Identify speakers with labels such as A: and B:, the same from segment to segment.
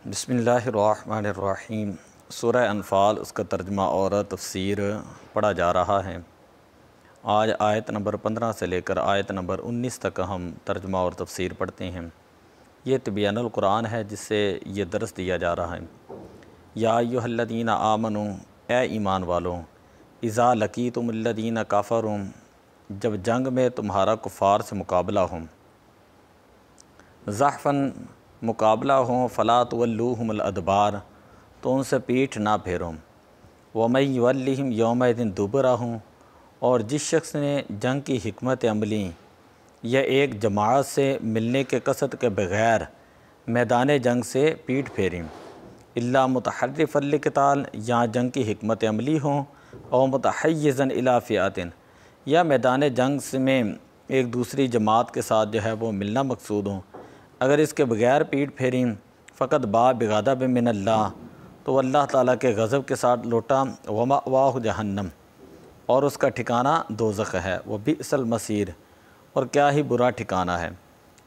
A: बिस्मिल्लाहिर्रहमानिर्रहीम। सूरह अनफ़ाल उसका तर्जुमा और तफ़सीर पढ़ा जा रहा है। आज आयत नंबर 15 से लेकर आयत नंबर 19 तक हम तर्जुमा और तफ़सीर पढ़ते हैं। ये तिबियानुल कुरान है जिससे ये दर्स दिया जा रहा है। या अय्युहल्लज़ीना आमनू, ए ईमान वालों, इज़ा लक़ीतुमुल्लज़ीना काफ़रू, जब जंग में तुम्हारा कुफ़ार से मुकाबला हो, ज़हफ़न मुकाबला हो, फ़ला तुवल्लूहुमुल अदबार, तो उनसे पीठ ना फेरो, वमन युवल्लिहिम यौमइज़िन दुबरहु, और जिस शख्स ने जंग की हिकमत अमली या एक जमात से मिलने के कसद के बग़ैर मैदान जंग से पीठ फेरी, इल्ला मुतहर्रिफ़न लिक़िताल, या जंग की हिकमत अमली हो, और मुतहय्यिज़न इला फ़िअतिन, या मैदान जंग में एक दूसरी जमात के साथ जो है वो मिलना मकसूद हो, अगर इसके बग़ैर पीठ फेरी, फ़क़त बा बिग़ज़ब मिनल्लाह, तो अल्लाह ताला के गज़ब के साथ लौटा, वमअवाहु जहन्नम, और उसका ठिकाना दोज़ख है, वह बिअसल मसीर, और क्या ही बुरा ठिकाना है।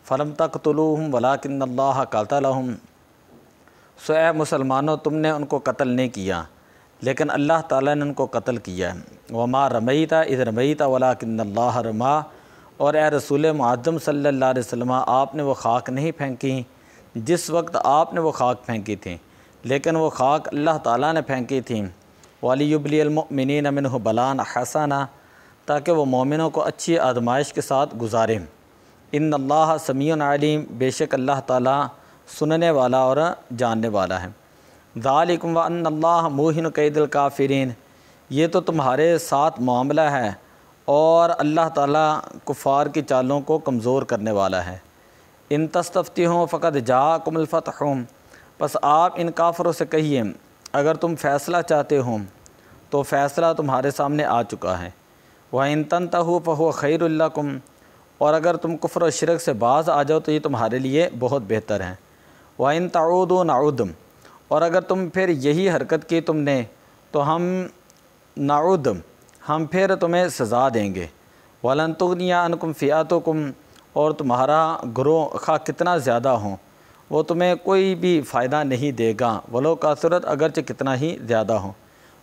A: फ़लम तक़तुलूहुम वलाकिन्नल्लाह क़तलहुम, सो ए मुसलमानों, तुमने उनको कत्ल नहीं किया लेकिन अल्लाह ताला ने उनको कत्ल किया है। वमा रमईता इज़ रमईता वलाकिन्नल्लाह रमा, और ए रसूल मुअज़्ज़म सल्लल्लाहु अलैहि वसल्लम, आपने वो खाक नहीं फेंकी जिस वक्त आपने वो खाक फेंकी थी, लेकिन वो खाक अल्लाह ताला ने फेंकी थी। वलियुब्लियल मुमिनीन मिन्हु बलान हसना, ताकि वो मोमिनों को अच्छी आजमाइश के साथ गुजारें। इन्नल्लाह समीउन अलीम, बेशक अल्लाह ताला सुनने वाला और जानने वाला है। ज़ालिकुम व अन्नल्लाह मुहिन कैदिल काफिरीन, ये तो तुम्हारे साथ मामला है और अल्लाह ताला कुफ़ार की चालों को कमज़ोर करने वाला है। इन तस्तफ्तिहुम फ़क़द जाअकुमुल फ़तहु, बस आप इन काफ़रों से कहिए, अगर तुम फ़ैसला चाहते हो तो फ़ैसला तुम्हारे सामने आ चुका है। व इन तंतहु फ़हुव खैरुल लकुम, और अगर तुम कुफ्र और शिरक से बाज़ आ जाओ तो ये तुम्हारे लिए बहुत बेहतर है। व इन तऊदू नऊद, और अगर तुम फिर यही हरकत की तुमने तो हम नऊद, हम फिर तुम्हें सज़ा देंगे। वलन तुगनिया अनकुम फ़िअतुकुम, और तुम्हारा ग्रोह खा कितना ज़्यादा हो वो तुम्हें कोई भी फ़ायदा नहीं देगा, वलो कासरत, अगरचे कितना ही ज़्यादा हो।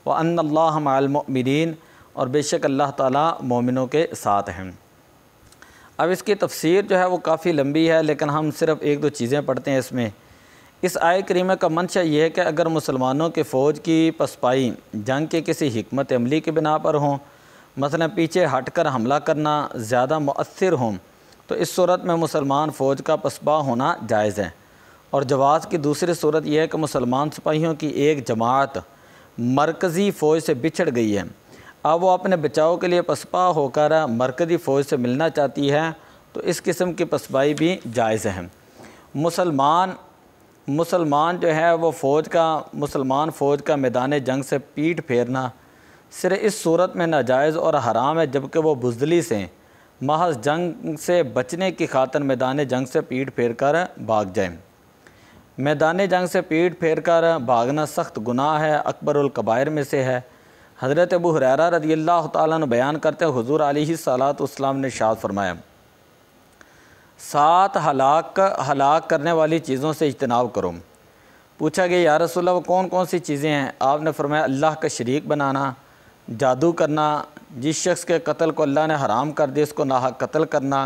A: व अन्नल्लाह मअल मुमिनीन, और बेशक अल्लाह ताला मोमिनों के साथ हैं। अब इसकी तफसीर जो है वो काफ़ी लंबी है, लेकिन हम सिर्फ़ एक दो चीज़ें पढ़ते हैं इसमें। इस आय करीमा का मंशा ये है कि अगर मुसलमानों के फ़ौज की पसपाई जंग के किसी हिकमत अमली की बिना पर हों, मसलन पीछे हट कर हमला करना ज़्यादा मुअस्सिर हों, तो इस सूरत में मुसलमान फ़ौज का पसपा होना जायज़ है। और जवाज़ की दूसरी सूरत यह है कि मुसलमान सिपाहियों की एक जमात मरकज़ी फ़ौज से बिछड़ गई है, अब वो अपने बचाव के लिए पसपा होकर मरकज़ी फ़ौज से मिलना चाहती है, तो इस किस्म की पसपाई भी जायज़ है। मुसलमान जो है वो मुसलमान फ़ौज का मैदान जंग से पीठ फेरना सिर्फ इस सूरत में नाजायज़ और हराम है जबकि वो बुज़दिली से महज जंग से बचने की खातिर मैदान जंग से पीठ फेर कर भाग जाए। मैदान जंग से पीठ फेर कर भागना सख्त गुनाह है, अकबरुल कबायर में से है। हज़रत अबू हुरैरा रज़ियल्लाहु ताला अन्हु बयान करते हैं, हुज़ूर अलैहिस्सलातु वस्सलाम ने इरशाद फरमाया, 7 हलाक करने वाली चीज़ों से इज्तनाब करो। पूछा गया या रसूलल्लाह वो कौन कौन सी चीज़ें हैं? आपने फरमाया, अल्लाह का शरीक बनाना, जादू करना, जिस शख्स के कत्ल को अल्लाह ने हराम कर दिया उसको नाहक कत्ल करना,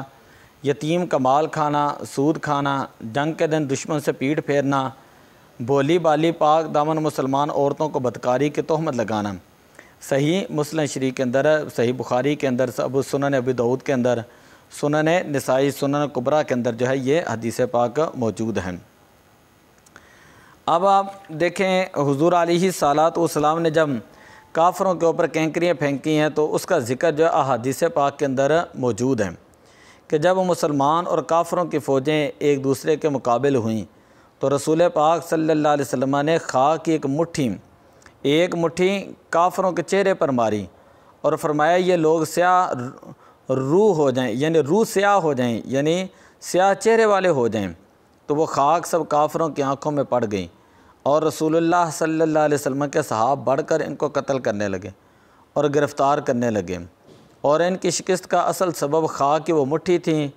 A: यतीम का माल खाना, सूद खाना, जंग के दिन दुश्मन से पीठ फेरना, बोली बाली पाक दामन मुसलमान औरतों को बदकारी की तोहमत लगाना। सही मुस्लिम शरीफ के अंदर, सही बुखारी के अंदर, अबू सुनन अबू दाऊद के अंदर, सुनन निसाई, सुनन कुबरा के अंदर जो है ये हदीस पाक मौजूद हैं। अब आप देखें, हुज़ूर अलैहिस्सलातु वस्सलाम ने जब काफ़रों के ऊपर कैंकरियाँ फेंकी हैं तो उसका ज़िक्र जो है अहादीस पाक के अंदर मौजूद है कि जब मुसलमान और काफ़रों की फ़ौजें एक दूसरे के मुकाबले हुईं तो रसूल पाक सल्लल्लाहु अलैहि वसल्लम ने खाक की एक मुट्ठी काफ़रों के चेहरे पर मारी और फरमाया, ये लोग स्याह रूह हो जाएं, यानी रूह स्याह हो जाएं, यानी स्याह चेहरे वाले हो जाएं। तो वो खाक सब काफ़रों की आंखों में पड़ गई और रसूलुल्लाह सल्लल्लाहु अलैहि वसल्लम के सहाब बढ़कर इनको कत्ल करने लगे और गिरफ़्तार करने लगे। और इनकी शिकस्त का असल सबब खाक की वो मुट्ठी थी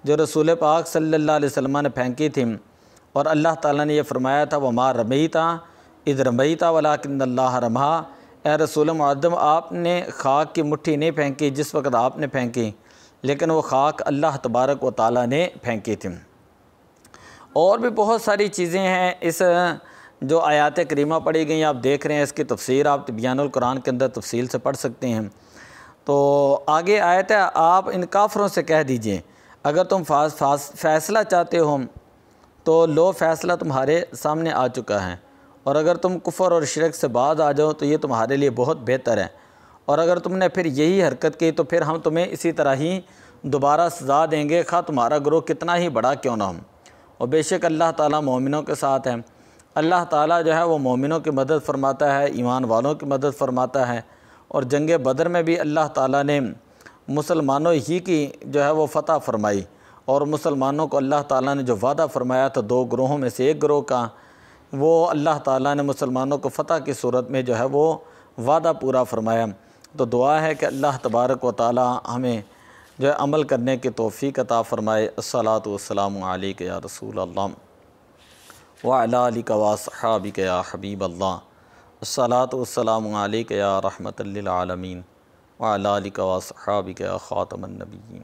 A: जो रसूल पाक सल्लल्लाहु अलैहि वसल्लम ने फेंकी थी। और अल्लाह ताला ने यह फ़रमाया था वमा रमईता इज़ रमईता वलाकिन्नल्लाह रमा, ए रसूल मुअद्दम आपने खाक की मुट्ठी नहीं फेंकी जिस वक़्त आपने फेंकी, लेकिन वो खाक अल्लाह तबारक व ताला ने फेंकी थी। और भी बहुत सारी चीज़ें हैं इस जो आयात करीमा पढ़ी गई आप देख रहे हैं, इसकी तफसीर आप तिबियानुल कुरान के अंदर तफसील से पढ़ सकते हैं। तो आगे आयत है, आप इन काफ़रों से कह दीजिए अगर तुम फ़ैसला चाहते हो तो लो फ़ैसला तुम्हारे सामने आ चुका है, और अगर तुम कुफ़र और शिरक से बाज आ जाओ तो ये तुम्हारे लिए बहुत बेहतर है, और अगर तुमने फिर यही हरकत की तो फिर हम तुम्हें इसी तरह ही दोबारा सज़ा देंगे, खा तुम्हारा ग्रोह कितना ही बड़ा क्यों ना हो। और बेशक अल्लाह ताला मोमिनों के साथ है। अल्लाह ताला जो है वो मोमिनों की मदद फ़रमाता है, ईमान वालों की मदद फ़रमाता है। और जंग बदर में भी अल्लाह ताला ने मुसलमानों ही की जो है वो फ़तह फ़रमाई, और मुसलमानों को अल्लाह ताला ने जो वादा फ़रमाया था 2 ग्रोहों में से एक ग्रोह का, वो अल्लाह ताला ने मुसलमानों को फ़तह की सूरत में जो है वो वादा पूरा फ़रमाया। तो दुआ है कि अल्लाह तबारक व ताला हमें जो है अमल करने की तौफ़ीक़ अता फ़रमाए। अस्सलातु वस्सलामु अलैका या रसूल अल्लाह व अला आलिका व अस्हाबिका या हबीब अल्लाह। अस्सलातु वस्सलामु अलैका या रहमतल लिल आलमीन व अला आलिका व अस्हाबिका या ख़ातमन नबिय्यीन।